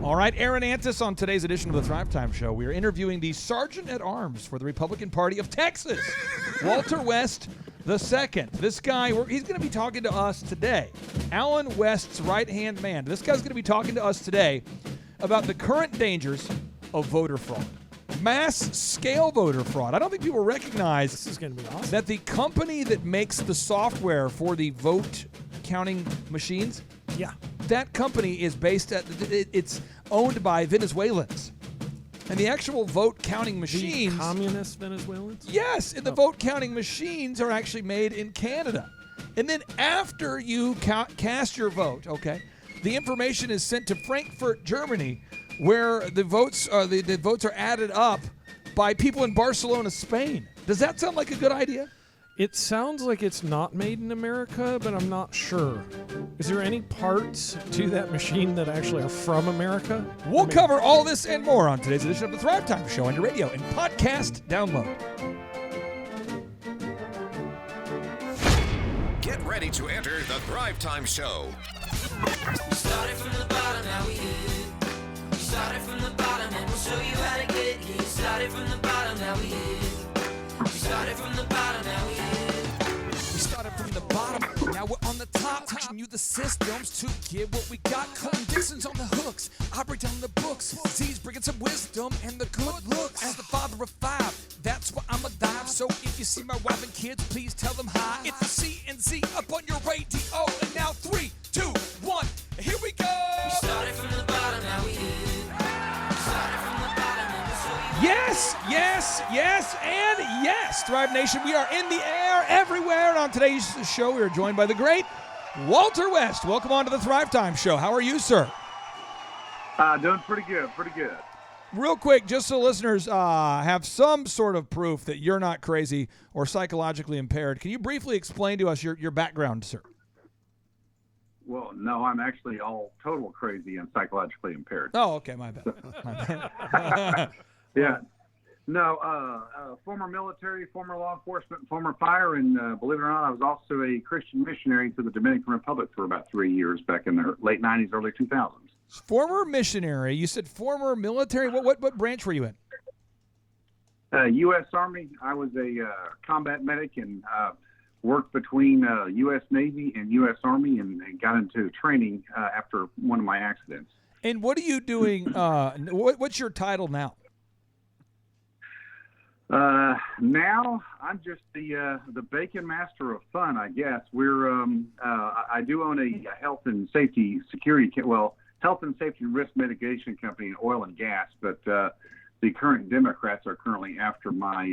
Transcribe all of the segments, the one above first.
All right, Aaron Antis on today's edition of the Thrive Time Show. We are interviewing the Sergeant at Arms for the Republican Party of Texas, Walter West II. This guy, he's going to be talking to us today. Alan West's right-hand man. This guy's going to be talking to us today about the current dangers of voter fraud. Mass-scale voter fraud. I don't think people recognize this is going to be awesome. That the company that makes the software for the vote counting machines, that company is it's owned by Venezuelans. And the actual vote counting machines... The communist Venezuelans? Yes, and the vote counting machines are actually made in Canada. And then after you cast your vote, the information is sent to Frankfurt, Germany, where the votes are added up by people in Barcelona, Spain. Does that sound like a good idea? It sounds like it's not made in America, but I'm not sure. Is there any parts to that machine that actually are from America? We'll cover all this and more on today's edition of the Thrive Time Show on your radio and podcast download. Get ready to enter the Thrive Time Show. We started from the bottom, now we here. We started from the bottom and we'll show you how to get here. Started from the bottom, now we here. We started from the bottom, now we here. We started from the bottom, now we're on the top. Teaching you the systems to get what we got. Cutting Dixon's on the hooks, I break down the books. Z's bringing some wisdom and the good looks. As the father of five, that's why I'm a dive. So if you see my wife and kids, please tell them hi. It's the C&Z up on your radio. And now 3, 2, 1, here we go. We started from the bottom, now we here. We started from the bottom and we'll show you. Yes, and yes. Thrive Nation, we are in the air everywhere. And on today's show, we are joined by the great Walter West. Welcome on to the Thrive Time Show. How are you, sir? Doing pretty good. Real quick, just so listeners have some sort of proof that you're not crazy or psychologically impaired, can you briefly explain to us your background, sir? Well, no, I'm actually all total crazy and psychologically impaired. Oh, okay, my bad. Yeah. No, former military, former law enforcement, former fire, and believe it or not, I was also a Christian missionary to the Dominican Republic for about 3 years back in the late 90s, early 2000s. Former missionary. You said former military. What branch were you in? U.S. Army. I was a combat medic and worked between U.S. Navy and U.S. Army and got into training after one of my accidents. And what are you doing? What's your title now? Now I'm just the bacon master of fun, I guess. I do own a health and safety and risk mitigation company in oil and gas, but the current Democrats are currently after my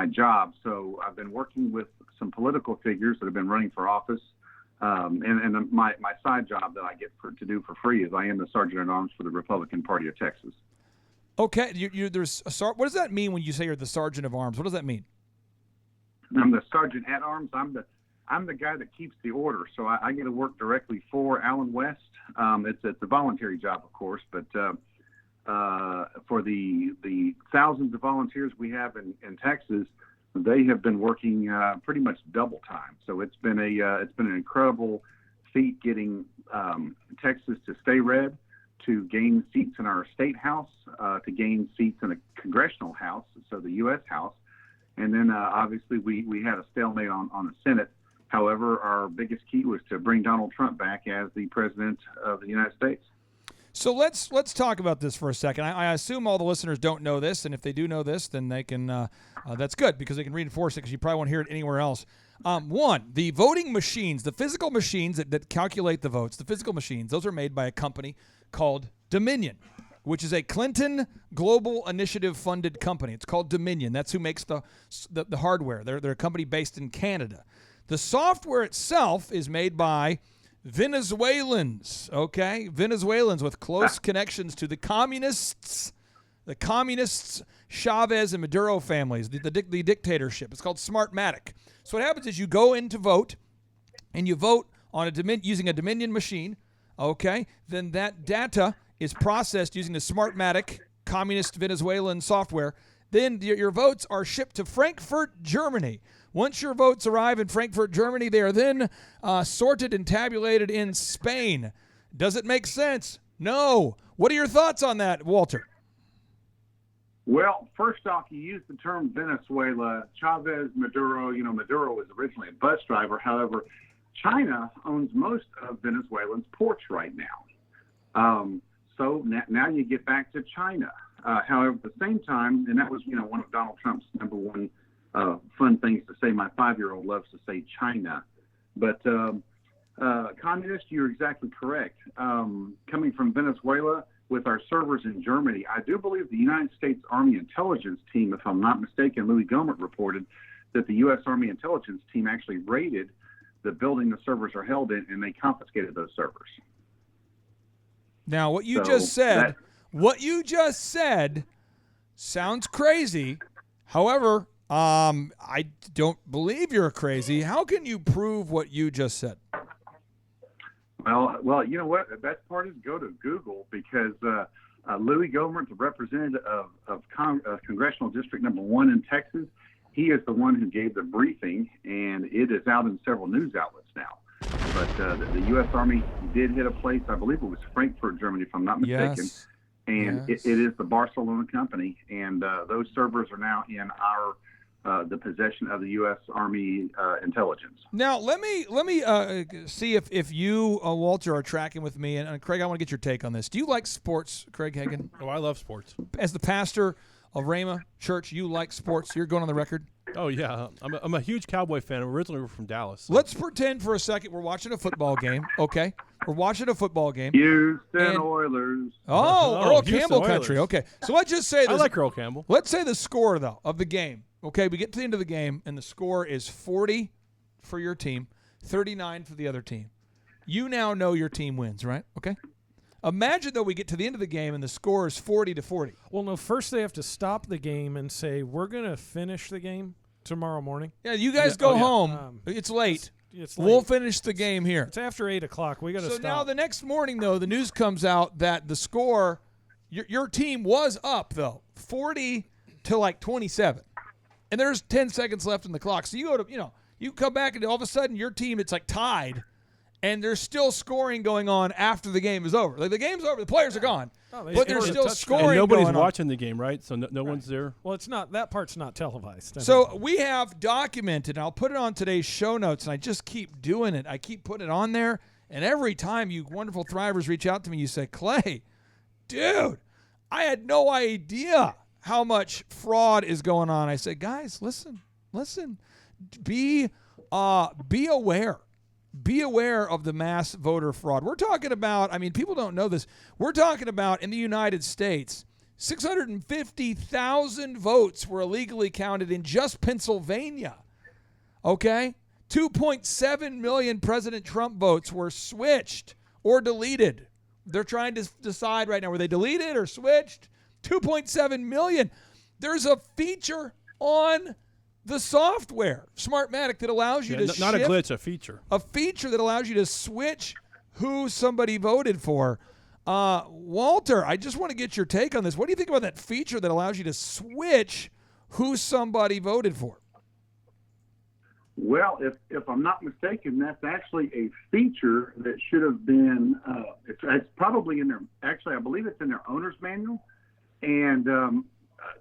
job. So I've been working with some political figures that have been running for office. And my side job that I get to do for free is I am the Sergeant at Arms for the Republican Party of Texas. Okay, what does that mean when you say you're the Sergeant of Arms? What does that mean? I'm the Sergeant at Arms. I'm the guy that keeps the order, so I get to work directly for Alan West. It's a voluntary job, of course, but for the thousands of volunteers we have in Texas, they have been working pretty much double time. So it's been an incredible feat getting Texas to stay red, to gain seats in our state house, to gain seats in the congressional house, so the U.S. House. And then obviously we had a stalemate on the Senate. However, our biggest key was to bring Donald Trump back as the president of the United States. So let's talk about this for a second. I assume all the listeners don't know this, and if they do know this, then they can. That's good because they can reinforce it because you probably won't hear it anywhere else. One, the voting machines, the physical machines that calculate the votes, the physical machines, those are made by a company called Dominion, which is a Clinton Global Initiative funded company. It's called Dominion. That's who makes the hardware. They're a company based in Canada. The software itself is made by Venezuelans, okay? Venezuelans with close connections to the communists, Chavez and Maduro families, the dictatorship. It's called Smartmatic. So what happens is you go in to vote, and you vote on using a Dominion machine, okay? Then that data is processed using the Smartmatic communist Venezuelan software. Then your votes are shipped to Frankfurt, Germany. Once your votes arrive in Frankfurt, Germany, they are then sorted and tabulated in Spain. Does it make sense? No. What are your thoughts on that, Walter? Well, first off, you used the term Venezuela. Chavez, Maduro, Maduro was originally a bus driver. However, China owns most of Venezuelans' ports right now. So now you get back to China. However, at the same time, and that was, one of Donald Trump's number one fun things to say. My 5-year-old loves to say China. But communist, you're exactly correct. Coming from Venezuela with our servers in Germany, I do believe the United States Army Intelligence Team, if I'm not mistaken, Louis Gohmert reported that the U.S. Army Intelligence Team actually raided the building the servers are held in, and they confiscated those servers. Now, what you just said sounds crazy. However, I don't believe you're crazy. How can you prove what you just said? Well, you know what? The best part is go to Google, because Louis Gohmert, the representative of Congressional District Number 1 in Texas, he is the one who gave the briefing, and it is out in several news outlets now. But the U.S. Army did hit a place, I believe it was Frankfurt, Germany, if I'm not mistaken. Yes. And Yes. it is the Barcelona company, and those servers are now in the possession of the U.S. Army intelligence. Now, let me see if you, Walter, are tracking with me. And Craig, I want to get your take on this. Do you like sports, Craig Hagan? Oh, I love sports. As the pastor of Rhema Church, you like sports. You're going on the record. Oh, yeah. I'm a huge Cowboy fan. Originally, we're from Dallas. So. Let's pretend for a second we're watching a football game, okay? We're watching a football game. Houston And- Oilers. Oh, Earl Houston Campbell Oilers. country. Okay, so let's just say this. I like Earl Campbell. Let's say the score, though, of the game. Okay, we get to the end of the game, and the score is 40 for your team, 39 for the other team. You now know your team wins, right? Okay. Imagine, though, we get to the end of the game, and the score is 40-40. Well, no, first they have to stop the game and say, we're going to finish the game tomorrow morning. Yeah, you guys Yeah, go oh, yeah. home. It's late. It's We'll late. finish the game here. It's after 8 o'clock. We got to So stop. now the next morning, though, the news comes out that the score, your team was up, though, 40 to like 27. And there's 10 seconds left in the clock. So you go to, you come back and all of a sudden your team, it's like tied. And there's still scoring going on after the game is over. Like the game's over, the players are gone. Oh, they But scored there's a still touchdown. scoring And nobody's going on. watching the game, right? So no one's there. Well, it's not. That part's not televised. So we have documented, and I'll put it on today's show notes, and I just keep doing it. I keep putting it on there, and every time you wonderful thrivers reach out to me, you say, Clay, dude, I had no idea how much fraud is going on. I say, guys, listen, be aware. Be aware of the mass voter fraud. We're talking about, people don't know this. We're talking about in the United States, 650,000 votes were illegally counted in just Pennsylvania. Okay? 2.7 million President Trump votes were switched or deleted. They're trying to decide right now, were they deleted or switched? 2.7 million. There's a feature on the software, Smartmatic, that allows you to Not a shift, glitch, a feature. a feature that allows you to switch who somebody voted for. Walter, I just want to get your take on this. What do you think about that feature that allows you to switch who somebody voted for? Well, if I'm not mistaken, that's actually a feature that should have been. It's probably in their. Actually, I believe it's in their owner's manual, and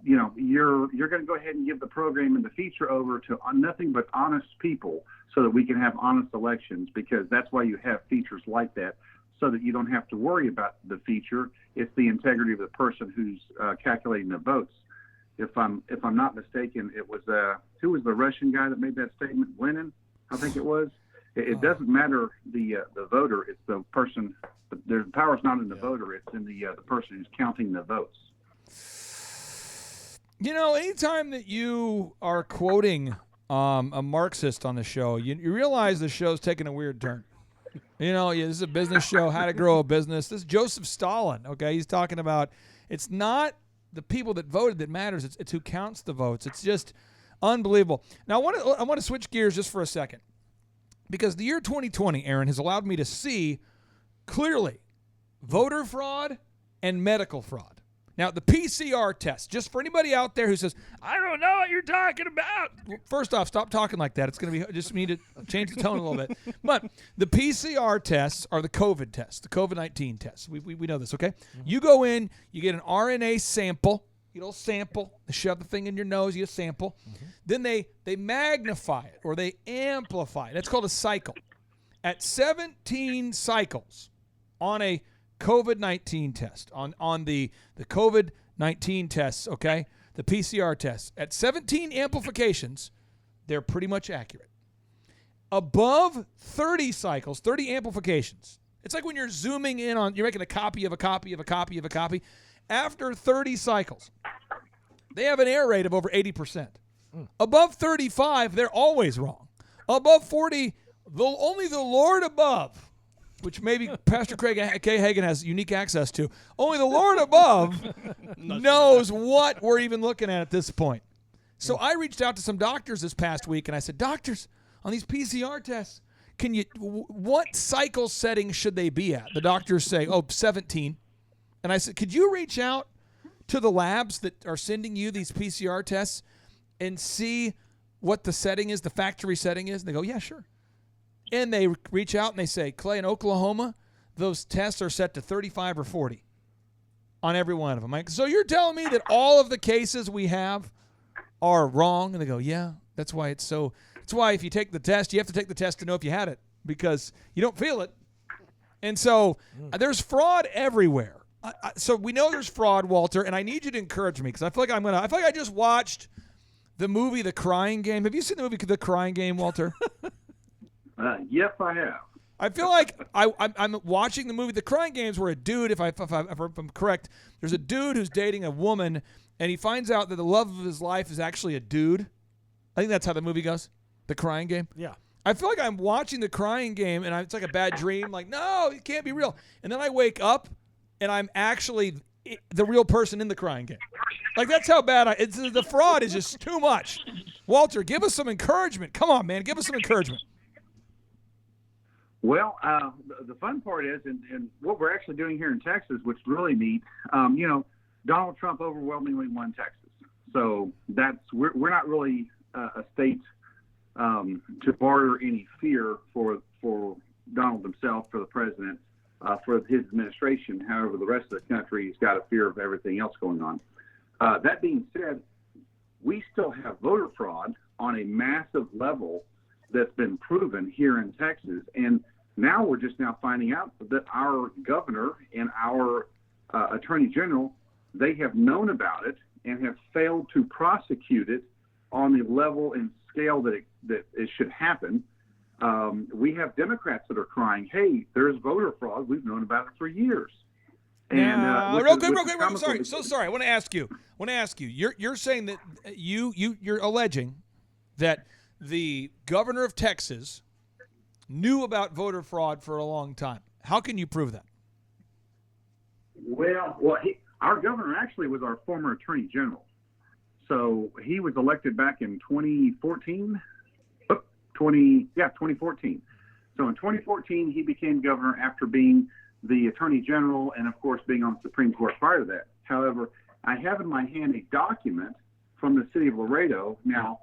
you're going to go ahead and give the program and the feature over to nothing but honest people, so that we can have honest elections. Because that's why you have features like that, so that you don't have to worry about the feature. It's the integrity of the person who's calculating the votes. If I'm not mistaken, it was who was the Russian guy that made that statement? Lenin, I think it was. It doesn't matter the voter; it's the person. The power's not in the voter; it's in the person who's counting the votes. Anytime that you are quoting a Marxist on the show, you realize the show's taking a weird turn. This is a business show, how to grow a business. This is Joseph Stalin, okay? He's talking about it's not the people that voted that matters. It's who counts the votes. It's just unbelievable. Now, I want to switch gears just for a second, because the year 2020, Aaron, has allowed me to see clearly voter fraud and medical fraud. Now, the PCR test, just for anybody out there who says, I don't know what you're talking about. Well, first off, stop talking like that. It's going to be, just need to change the tone a little bit. But the PCR tests are the COVID tests, the COVID-19 tests. We know this, okay? You go in, you get an RNA sample, you know, sample, they shove the thing in your nose, you get a sample. Then they magnify it or they amplify it. That's called a cycle. At 17 cycles on a COVID-19 test, on the COVID-19 tests, okay, the PCR tests, at 17 amplifications, they're pretty much accurate. Above 30 cycles, 30 amplifications, it's like when you're zooming in on, you're making a copy of a copy of a copy of a copy. After 30 cycles, they have an error rate of over 80%. Above 35, they're always wrong. Above 40, only the Lord above, which maybe Pastor Craig K. Hagan has unique access to. Only the Lord above knows what we're even looking at this point. So I reached out to some doctors this past week, and I said, doctors, on these PCR tests, what cycle setting should they be at? The doctors say, 17. And I said, could you reach out to the labs that are sending you these PCR tests and see what the setting is, the factory setting is? And they go, yeah, sure. And they reach out and they say, Clay, in Oklahoma, those tests are set to 35 or 40 on every one of them. So you're telling me that all of the cases we have are wrong? And they go, yeah, that's why it's so. That's why if you take the test, you have to take the test to know if you had it because you don't feel it. And so there's fraud everywhere. So we know there's fraud, Walter, and I need you to encourage me because I feel like I just watched the movie The Crying Game. Have you seen the movie The Crying Game, Walter? Yes, I have. I feel like I'm watching the movie The Crying Games where a dude, if I'm correct, there's a dude who's dating a woman, and he finds out that the love of his life is actually a dude. I think that's how the movie goes, The Crying Game. Yeah. I feel like I'm watching The Crying Game, and it's like a bad dream. Like, no, it can't be real. And then I wake up, and I'm actually the real person in The Crying Game. Like, that's how bad the fraud is just too much. Walter, give us some encouragement. Come on, man. Give us some encouragement. Well, the fun part is, and what we're actually doing here in Texas, which is really neat, Donald Trump overwhelmingly won Texas. So we're not really a state to barter any fear for Donald himself, for the president, for his administration. However, the rest of the country has got a fear of everything else going on. That being said, we still have voter fraud on a massive level that's been proven here in Texas. And now we're just now finding out that our governor and our attorney general, they have known about it and have failed to prosecute it on the level and scale that it should happen. We have Democrats that are crying, hey, there's voter fraud. We've known about it for years. And real quick. Sorry. So sorry. I want to ask you. You're saying that you're alleging that the governor of Texas knew about voter fraud for a long time. How can you prove that? Well, our governor actually was our former attorney general. So he was elected back in 2014. 2014. So in 2014, he became governor after being the attorney general and, of course, being on the Supreme Court prior to that. However, I have in my hand a document from the city of Laredo. Now,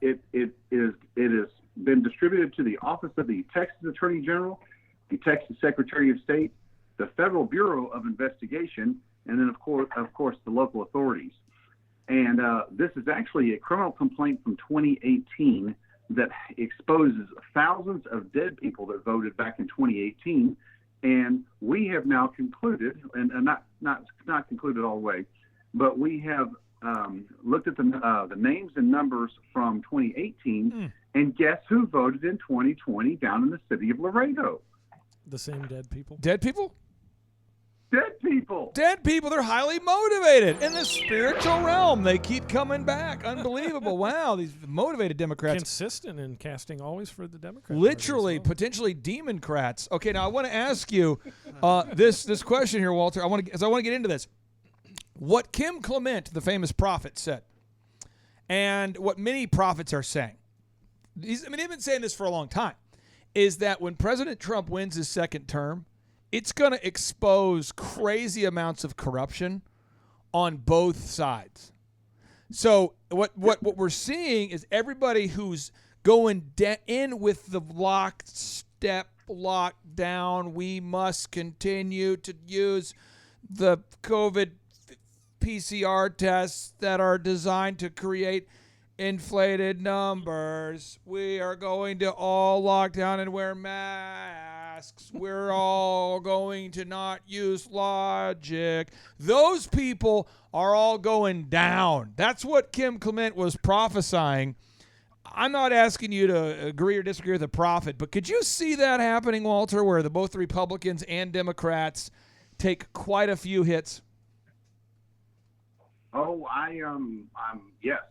it has been distributed to the Office of the Texas Attorney General, the Texas Secretary of State, the Federal Bureau of Investigation, and then, of course, the local authorities. And this is actually a criminal complaint from 2018 that exposes thousands of dead people that voted back in 2018. And we have now concluded, and not concluded all the way, but we have looked at the names and numbers from 2018, and guess who voted in 2020 down in the city of Laredo? The same dead people. Dead people? Dead people. Dead people. They're highly motivated in the spiritual realm. They keep coming back. Unbelievable. Wow, these motivated Democrats. Consistent in casting always for the Democrats. Literally, potentially democrats. Okay, now I want to ask you this question here, Walter. I want to get into this. What Kim Clement, the famous prophet, said, and what many prophets are saying, they've been saying this for a long time, is that when President Trump wins his second term, it's going to expose crazy amounts of corruption on both sides. So what we're seeing is everybody who's going in with the lockdown. We must continue to use the COVID PCR tests that are designed to create inflated numbers. We are going to all lock down and wear masks. We're all going to not use logic. Those people are all going down. That's what Kim Clement was prophesying. I'm not asking you to agree or disagree with the prophet, but could you see that happening, Walter, where both the Republicans and Democrats take quite a few hits? Oh, yes,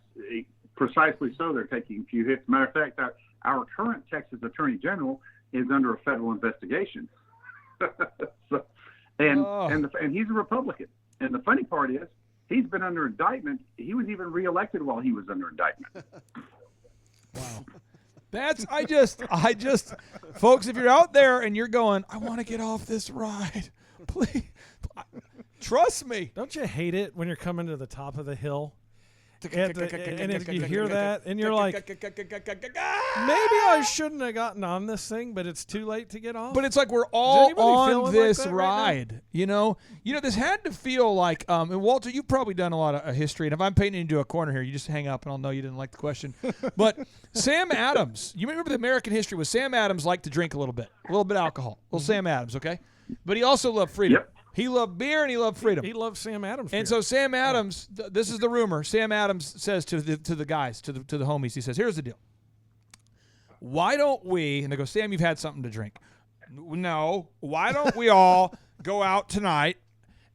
precisely so. They're taking a few hits. Matter of fact, our current Texas Attorney General is under a federal investigation. And he's a Republican. And the funny part is, he's been under indictment. He was even reelected while he was under indictment. Wow. I just, folks, if you're out there and you're going, I want to get off this ride, please, trust me. Don't you hate it when you're coming to the top of the hill? And if you hear that and you're like, maybe I shouldn't have gotten on this thing, but it's too late to get off. But it's like we're all on this like ride, you know. This had to feel like, and Walter, you've probably done a lot of history, and if I'm painting into a corner here, you just hang up and I'll know you didn't like the question. But Sam Adams, you remember the American history was Sam Adams liked to drink a little bit alcohol. Little Sam Adams, okay? But he also loved freedom. Yep. He loved beer and he loved freedom. He loved Sam Adams. And so Sam Adams, this is the rumor. Sam Adams says to the guys, to the homies, he says, "Here's the deal. Why don't we?" And they go, "Sam, you've had something to drink." "No. Why don't we all go out tonight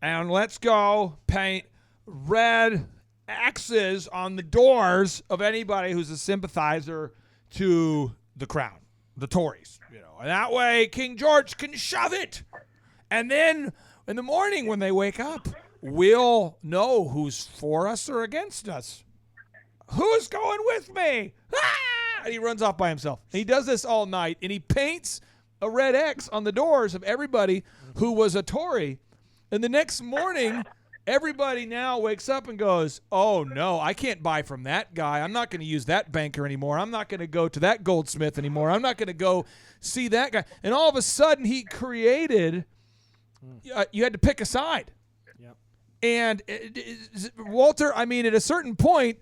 and let's go paint red X's on the doors of anybody who's a sympathizer to the Crown, the Tories, and that way King George can shove it, and then." In the morning when they wake up, we'll know who's for us or against us. Who's going with me? Ah! And he runs off by himself. And he does this all night, and he paints a red X on the doors of everybody who was a Tory. And the next morning, everybody now wakes up and goes, oh, no, I can't buy from that guy. I'm not going to use that banker anymore. I'm not going to go to that goldsmith anymore. I'm not going to go see that guy. And all of a sudden, he created... you had to pick a side. Yep. And Walter, I mean, at a certain point,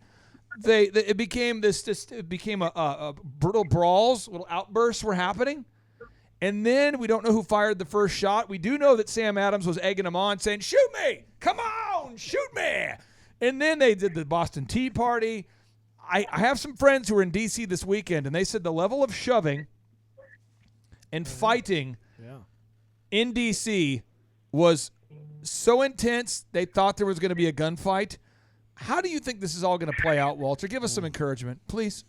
it became a brutal brawls, little outbursts were happening. And then we don't know who fired the first shot. We do know that Sam Adams was egging him on, saying, "Shoot me! Come on, shoot me!" And then they did the Boston Tea Party. I have some friends who were in D.C. this weekend, and they said the level of shoving and fighting in D.C. was so intense they thought there was going to be a gunfight. How do you think this is all going to play out, Walter? Give us some encouragement, please.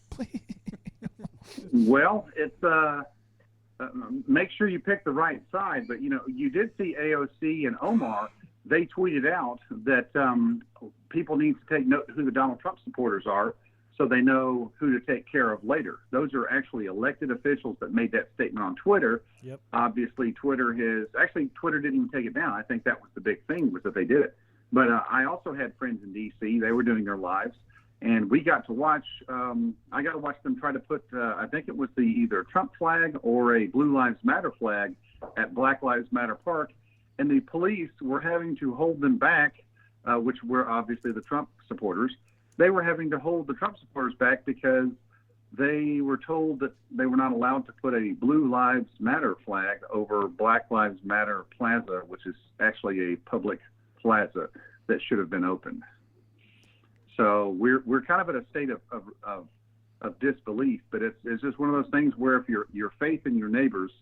Well, it's make sure you pick the right side. But you did see AOC and Omar. They tweeted out that people need to take note who the Donald Trump supporters are, so they know who to take care of later. Those are actually elected officials that made that statement on Twitter. Yep. Obviously, Twitter didn't even take it down. I think that was the big thing, was that they did it. But I also had friends in D.C. They were doing their lives, and we got to watch. I got to watch them try to put, I think it was the either Trump flag or a Blue Lives Matter flag at Black Lives Matter Park, and the police were having to hold them back, which were obviously the Trump supporters. They were having to hold the Trump supporters back because they were told that they were not allowed to put a Blue Lives Matter flag over Black Lives Matter Plaza, which is actually a public plaza that should have been opened. So we're kind of at a state of disbelief, but it's just one of those things where if your faith in your neighbors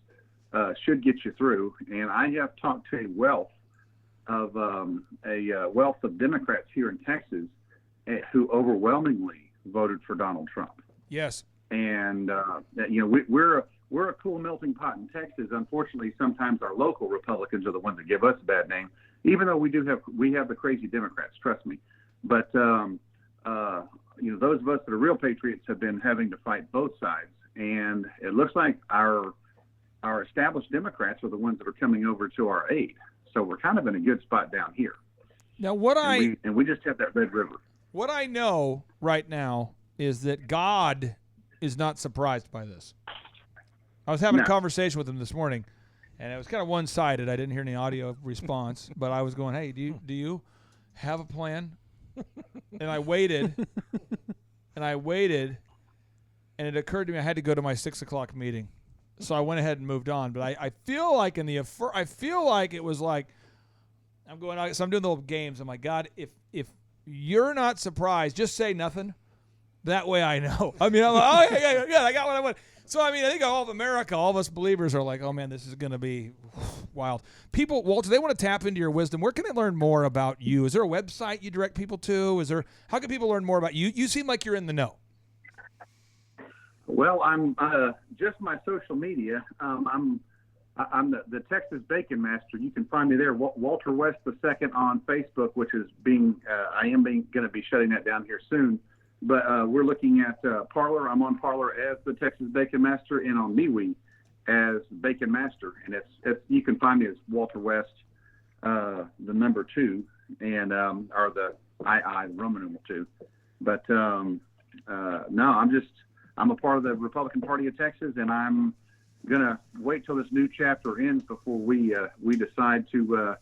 should get you through. And I have talked to a wealth of Democrats here in Texas who overwhelmingly voted for Donald Trump. Yes. And we're a cool melting pot in Texas. Unfortunately, sometimes our local Republicans are the ones that give us a bad name, even though we have the crazy Democrats. Trust me. But those of us that are real patriots have been having to fight both sides, and it looks like our established Democrats are the ones that are coming over to our aid. So we're kind of in a good spot down here. Now, and we just have that Red River. What I know right now is that God is not surprised by this. I was having a conversation with him this morning, and it was kind of one-sided. I didn't hear any audio response, but I was going, "Hey, do you have a plan?" And I waited, and it occurred to me I had to go to my 6:00 meeting, so I went ahead and moved on. But I feel like it was like I'm going. So I'm doing the little games. I'm like, God, if you're not surprised, just say nothing. That way I know. I mean, I'm like, oh, yeah, good. I got what I want. So, I mean, I think all of America, all of us believers are like, oh, man, this is going to be wild. People, Walter, they want to tap into your wisdom. Where can they learn more about you? Is there a website you direct people to? How can people learn more about you? You seem like you're in the know. Well, I'm just my social media. I'm the Texas Bacon Master. You can find me there, Walter West II on Facebook, which is I am going to be shutting that down here soon. But we're looking at Parler. I'm on Parler as the Texas Bacon Master, and on MeWe as Bacon Master. And it's you can find me as Walter West, the number 2, and or the Roman numeral 2. But no, I'm a part of the Republican Party of Texas, and I'm gonna wait till this new chapter ends before we decide to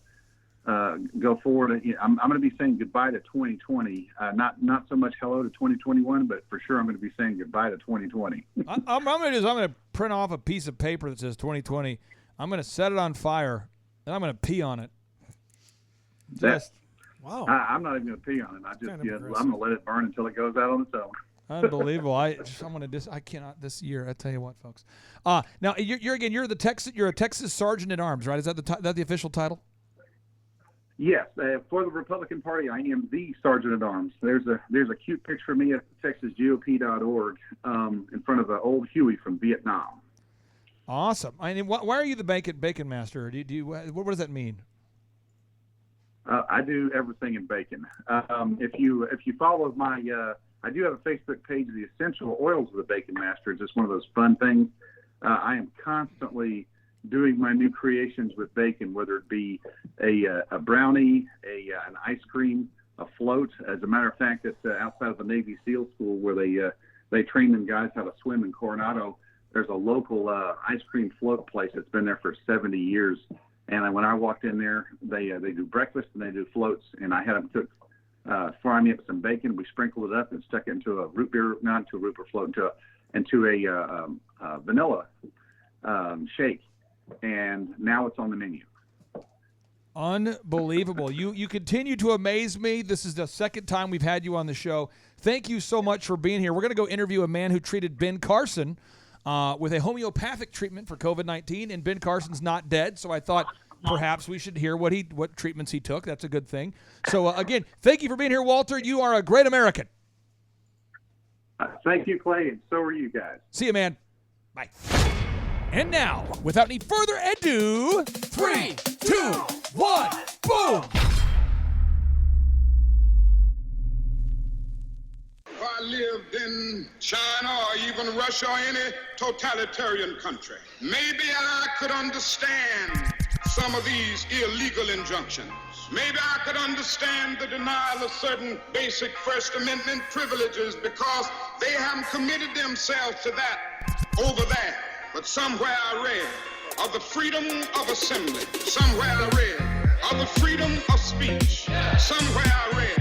go forward. I'm going to be saying goodbye to 2020. Not so much hello to 2021, but for sure I'm going to be saying goodbye to 2020. I'm going to print off a piece of paper that says 2020. I'm going to set it on fire, and I'm going to pee on it. Wow. I'm not even going to pee on it. I'm going to let it burn until it goes out on its own. Unbelievable. I cannot this year. I tell you what, folks. Now you're a Texas Sergeant at Arms, right? Is that the official title? Yes, for the Republican Party, I am the Sergeant at Arms. There's a cute picture of me at TexasGOP.org in front of an old Huey from Vietnam. Awesome. I mean, why are you the Bacon Master? What does that mean? I do everything in bacon. If you follow my, I do have a Facebook page, The Essential Oils of the Bacon Master. It's just one of those fun things. I am constantly doing my new creations with bacon, whether it be a brownie, an ice cream, a float. As a matter of fact, it's outside of the Navy SEAL School where they train them guys how to swim in Coronado. There's a local ice cream float place that's been there for 70 years. And when I walked in there, they do breakfast and they do floats. And I had them fry me up some bacon. We sprinkled it up and stuck it into a root beer, not into a root beer float, into a vanilla shake. And now it's on the menu. Unbelievable. You continue to amaze me. This is the second time we've had you on the show. Thank you so much for being here. We're going to go interview a man who treated Ben Carson with a homeopathic treatment for COVID-19, and Ben Carson's not dead, so I thought perhaps we should hear what treatments he took. That's a good thing. So, again, thank you for being here, Walter. You are a great American. Thank you, Clay, and so are you guys. See you, man. Bye. And now, without any further ado, 3, 2, 1, boom! If I lived in China or even Russia or any totalitarian country, maybe I could understand some of these illegal injunctions. Maybe I could understand the denial of certain basic First Amendment privileges because they haven't committed themselves to that over there. But somewhere I read of the freedom of assembly. Somewhere I read of the freedom of speech. Somewhere I read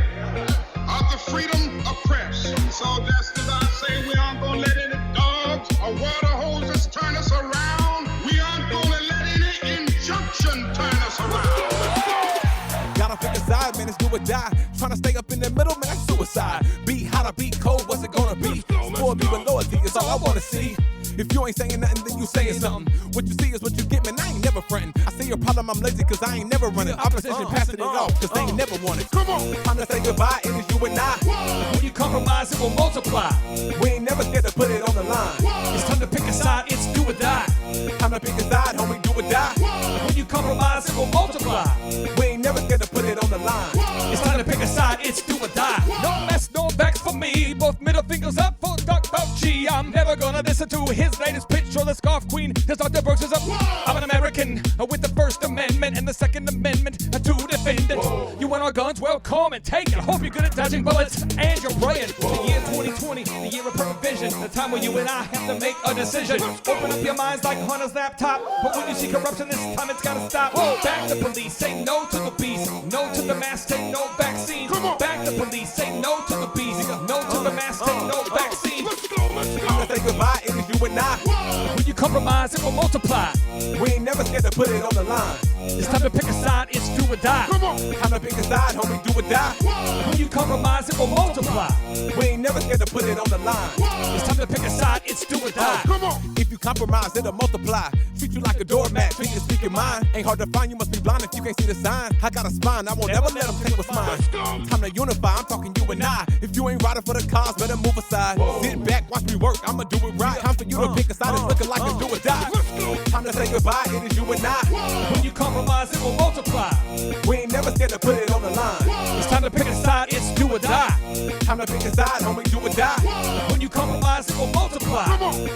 of the freedom of press. So just as I say, we aren't going to let any dogs or water hoses turn us around. We aren't going to let any injunction turn us around. Gotta pick a side, man, it's do or die. Trying to stay up in the middle, man, that's suicide. Be hot or be cold, what's it gonna be? Spoil me with loyalty, it's all I wanna see. If you ain't saying nothing, then you saying something. What you see is what you get, man, I ain't never frontin'. I see your problem, I'm lazy, cause I ain't never running. Opposition passing it off, cause they ain't never wanted. Come on, time to say goodbye, it is you and I. When you compromise, it will multiply. We ain't never scared to put it on the line. It's time to pick a side, it's do or die. Time to pick a side, homie, do or die. When you compromise, it will multiply. We ain't never scared to put it on the line. It's time to pick a side, it's do or die. No mess, no vex for me. Both middle fingers up for Dr. G. I'm never gonna listen to his latest pitch or the scarf queen. His Dr. Brooks is up. I'm an American with the First Amendment. Amendment and the Second Amendment to defend it. You want our guns? Well, come and take it. I hope you're good at dodging bullets and you're praying. The year 2020, the year of perfect vision, the time when you and I have to make a decision. Open up your minds like Hunter's laptop, but when you see corruption this time it's gotta stop. Back the police, say no to the beast, no to the mask, take no vaccine. Back the police, say no to the beast, no to the mask, take no vaccine. Let's say goodbye, it is you and I. When you compromise, it will multiply. We ain't never scared to put it on the line. It's time to pick a side, it's do or die. Time to pick a side, homie, do or die. When you compromise, it will multiply. We ain't never scared to put it on the line. It's time to pick a side, it's do or die. If you compromise, it'll multiply. Treat you like a doormat, treat you speak your mind. Ain't hard to find, you must be blind if you can't see the sign. I got a spine, I won't never let them take what's mine. Time to unify, I'm talking you and I. If you ain't riding for the cause, better move aside. Sit back, watch me work, I'ma do it right. Time for you to pick a side, it's looking like it's do or die. Time to say goodbye, it is you and I. When you compromise, it will multiply. We ain't never scared to put it on the line. It's time to pick a side, it's do or die. Time to pick a side, homie, do or die. When you compromise, it will multiply.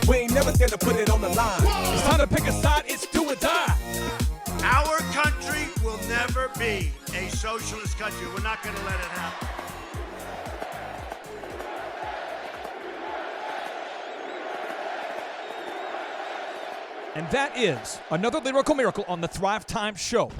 We ain't never scared to put it on the line. It's time to pick a side, it's do or die. Our country will never be a socialist country. We're not going to let it happen. And that is another lyrical miracle on the Thrive Time Show.